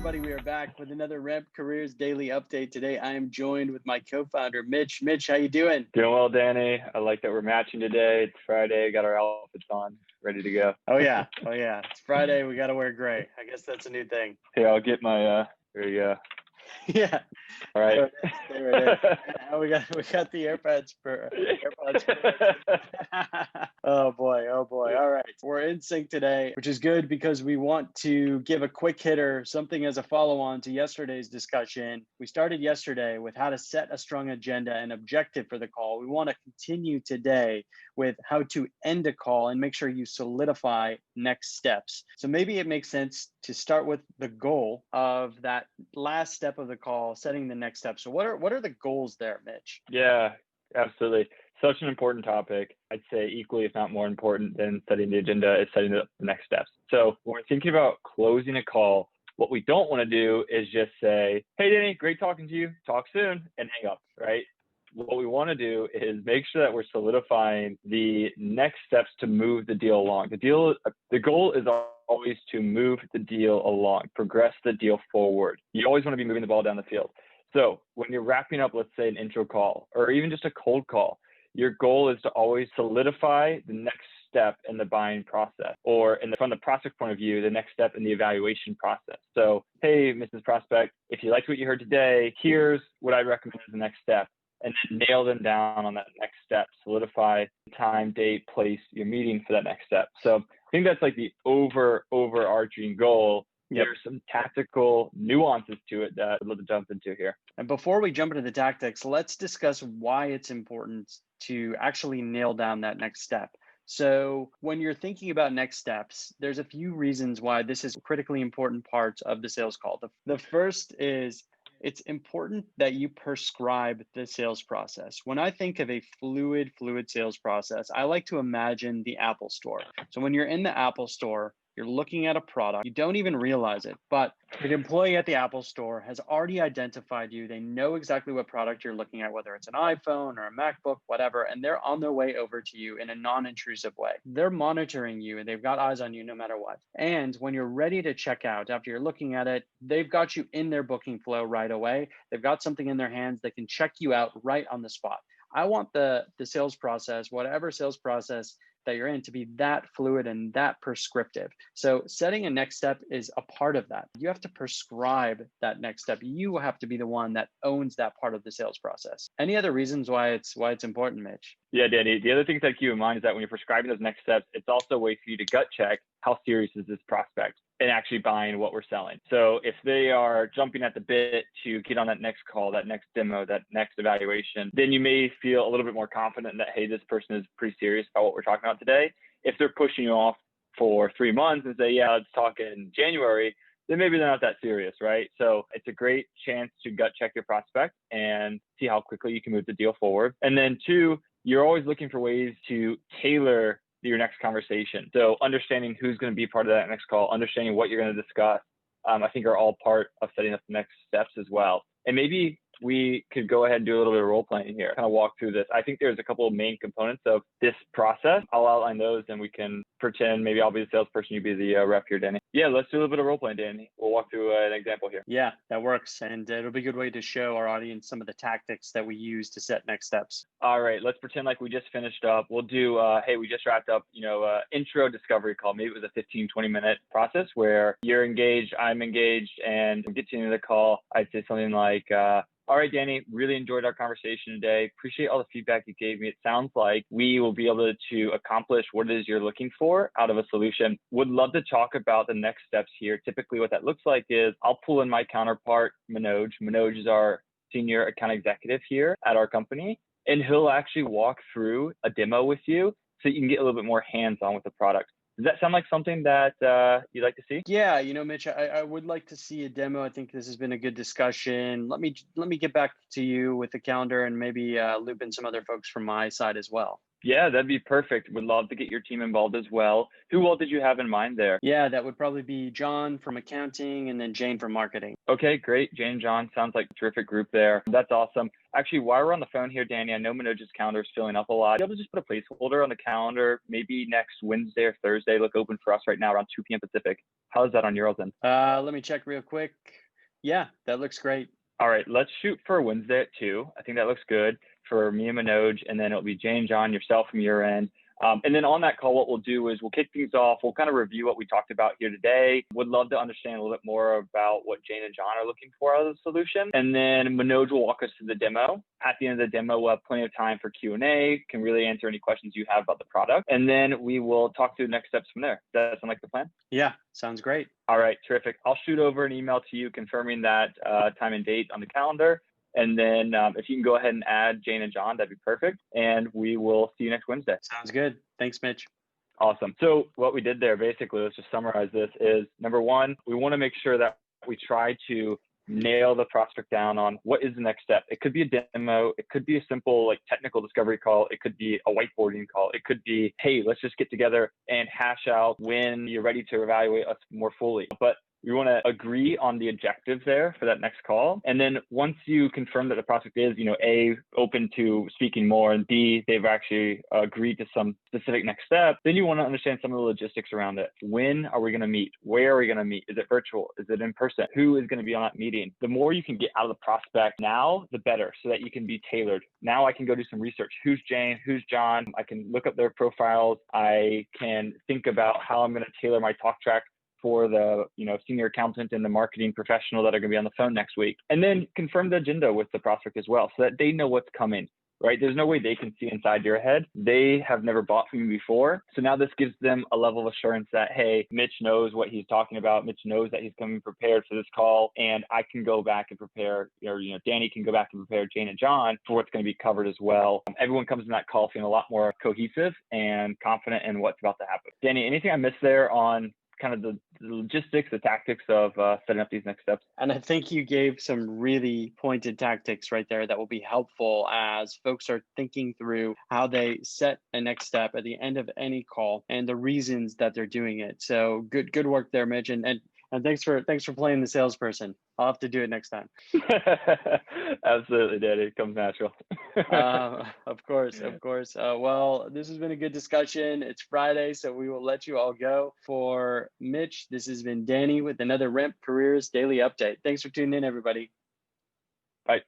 everybody. We are back with another Ramp Careers Daily Update. Today, I am joined with my co-founder, Mitch. Mitch, how you doing? Doing well, Danny. I like that we're matching today. It's Friday. Got our outfits on, ready to go. Oh yeah. It's Friday. We got to wear gray. I guess that's a new thing. Here, I'll get my. There you go. Yeah. All right. There it is. We got the AirPods for Oh boy. All right. We're in sync today, which is good because we want to give a quick hitter, something as a follow-on to yesterday's discussion. We started yesterday with how to set a strong agenda and objective for the call. We want to continue today with how to end a call and make sure you solidify next steps. So maybe it makes sense to start with the goal of that last step of the call, setting the next step. So what are the goals there, Mitch? Yeah, absolutely. Such an important topic. I'd say equally, if not more important than setting the agenda, is setting the next steps. So when we're thinking about closing a call, what we don't want to do is just say, "Hey, Danny, great talking to you. Talk soon," and hang up, right? What we want to do is make sure that we're solidifying the next steps to move the deal along. The goal is always to move the deal along, progress the deal forward. You always want to be moving the ball down the field. So when you're wrapping up, let's say an intro call or even just a cold call, your goal is to always solidify the next step in the buying process, or from the prospect point of view, the next step in the evaluation process. So, hey, Mrs. Prospect, if you liked what you heard today, here's what I recommend as the next step. And then nail them down on that next step, solidify time, date, place, your meeting for that next step. So I think that's like the overarching goal. Yep. There's some tactical nuances to it that I'd love to jump into here. And before we jump into the tactics, let's discuss why it's important to actually nail down that next step. So when you're thinking about next steps, there's a few reasons why this is a critically important part of the sales call. The first is it's important that you prescribe the sales process. When I think of a fluid sales process, I like to imagine the Apple Store. So when you're in the Apple Store, you're looking at a product, you don't even realize it, but the employee at the Apple Store has already identified you. They know exactly what product you're looking at, whether it's an iPhone or a MacBook, whatever, and they're on their way over to you in a non-intrusive way. They're monitoring you and they've got eyes on you no matter what. And when you're ready to check out, after you're looking at it, they've got you in their booking flow right away. They've got something in their hands that can check you out right on the spot. I want the sales process, whatever sales process that you're in, to be that fluid and that prescriptive. So setting a next step is a part of that. You have to prescribe that next step. You have to be the one that owns that part of the sales process. Any other reasons why it's important, Mitch? Yeah, Danny. The other thing to keep in mind is that when you're prescribing those next steps, it's also a way for you to gut check how serious is this prospect and actually buying what we're selling. So if they are jumping at the bit to get on that next call, that next demo, that next evaluation, then you may feel a little bit more confident that, hey, this person is pretty serious about what we're talking about today. If they're pushing you off for 3 months and say, yeah, let's talk in January, then maybe they're not that serious, right? So it's a great chance to gut check your prospect and see how quickly you can move the deal forward. And then 2, you're always looking for ways to tailor your next conversation. So understanding who's going to be part of that next call, understanding what you're going to discuss, I think are all part of setting up the next steps as well. And maybe we could go ahead and do a little bit of role playing here, kind of walk through this. I think there's a couple of main components of this process. I'll outline those and we can pretend maybe I'll be the salesperson, you be the rep here, Danny. Yeah, let's do a little bit of role playing, Danny. We'll walk through an example here. Yeah, that works. And it'll be a good way to show our audience some of the tactics that we use to set next steps. All right, let's pretend like we just finished up. We'll do, hey, we just wrapped up, intro discovery call. Maybe it was a 15-20 minute process where you're engaged, I'm engaged, and we get to the end of the call. I'd say something like, all right, Danny, really enjoyed our conversation today. Appreciate all the feedback you gave me. It sounds like we will be able to accomplish what it is you're looking for out of a solution. Would love to talk about the next steps here. Typically what that looks like is I'll pull in my counterpart, Manoj. Manoj is our senior account executive here at our company, and he'll actually walk through a demo with you so you can get a little bit more hands-on with the product. Does that sound like something that you'd like to see? Yeah, Mitch, I would like to see a demo. I think this has been a good discussion. Let me get back to you with the calendar and maybe loop in some other folks from my side as well. Yeah, that'd be perfect. Would love to get your team involved as well. Who all did you have in mind there? Yeah, that would probably be John from accounting and then Jane from marketing. Okay, great. Jane and John sounds like a terrific group there. That's awesome. Actually, while we're on the phone here, Danny, I know Manoj's calendar is filling up a lot. Be able to just put a placeholder on the calendar, maybe next Wednesday or Thursday. Look open for us right now around 2 p.m. Pacific. How is that on your end? Let me check real quick. Yeah, that looks great. All right, let's shoot for Wednesday at 2. I think that looks good for me and Manoj, and then it'll be Jane, John, yourself from your end. And then on that call, what we'll do is we'll kick things off. We'll kind of review what we talked about here today. Would love to understand a little bit more about what Jane and John are looking for out of the solution. And then Manoj will walk us through the demo. At the end of the demo, we'll have plenty of time for Q&A, can really answer any questions you have about the product. And then we will talk through the next steps from there. Does that sound like the plan? Yeah, sounds great. All right, terrific. I'll shoot over an email to you confirming that time and date on the calendar. And then if you can go ahead and add Jane and John, that'd be perfect. And we will see you next Wednesday. Sounds good. Thanks, Mitch. Awesome. So what we did there, basically, let's just summarize this, is number one, we want to make sure that we try to nail the prospect down on what is the next step. It could be a demo. It could be a simple like technical discovery call. It could be a whiteboarding call. It could be, hey, let's just get together and hash out when you're ready to evaluate us more fully. But we want to agree on the objective there for that next call. And then once you confirm that the prospect is, A, open to speaking more, and B, they've actually agreed to some specific next step, then you want to understand some of the logistics around it. When are we going to meet? Where are we going to meet? Is it virtual? Is it in person? Who is going to be on that meeting? The more you can get out of the prospect now, the better, so that you can be tailored. Now I can go do some research. Who's Jane? Who's John? I can look up their profiles. I can think about how I'm going to tailor my talk track for the senior accountant and the marketing professional that are going to be on the phone next week. And then confirm the agenda with the prospect as well, so that they know what's coming, right? There's no way they can see inside your head. They have never bought from you before. So now this gives them a level of assurance that, hey, Mitch knows what he's talking about. Mitch knows that he's coming prepared for this call, and I can go back and prepare, or Danny can go back and prepare Jane and John for what's going to be covered as well. Everyone comes in that call feeling a lot more cohesive and confident in what's about to happen. Danny, anything I missed there on kind of the logistics, the tactics of setting up these next steps? And I think you gave some really pointed tactics right there that will be helpful as folks are thinking through how they set a next step at the end of any call and the reasons that they're doing it. So good work there, Mitch. And thanks for playing the salesperson. I'll have to do it next time. Absolutely, Daddy. It comes natural. Of course. Well, this has been a good discussion. It's Friday, so we will let you all go. For Mitch, this has been Danny with another REMP Careers Daily Update. Thanks for tuning in, everybody. Bye.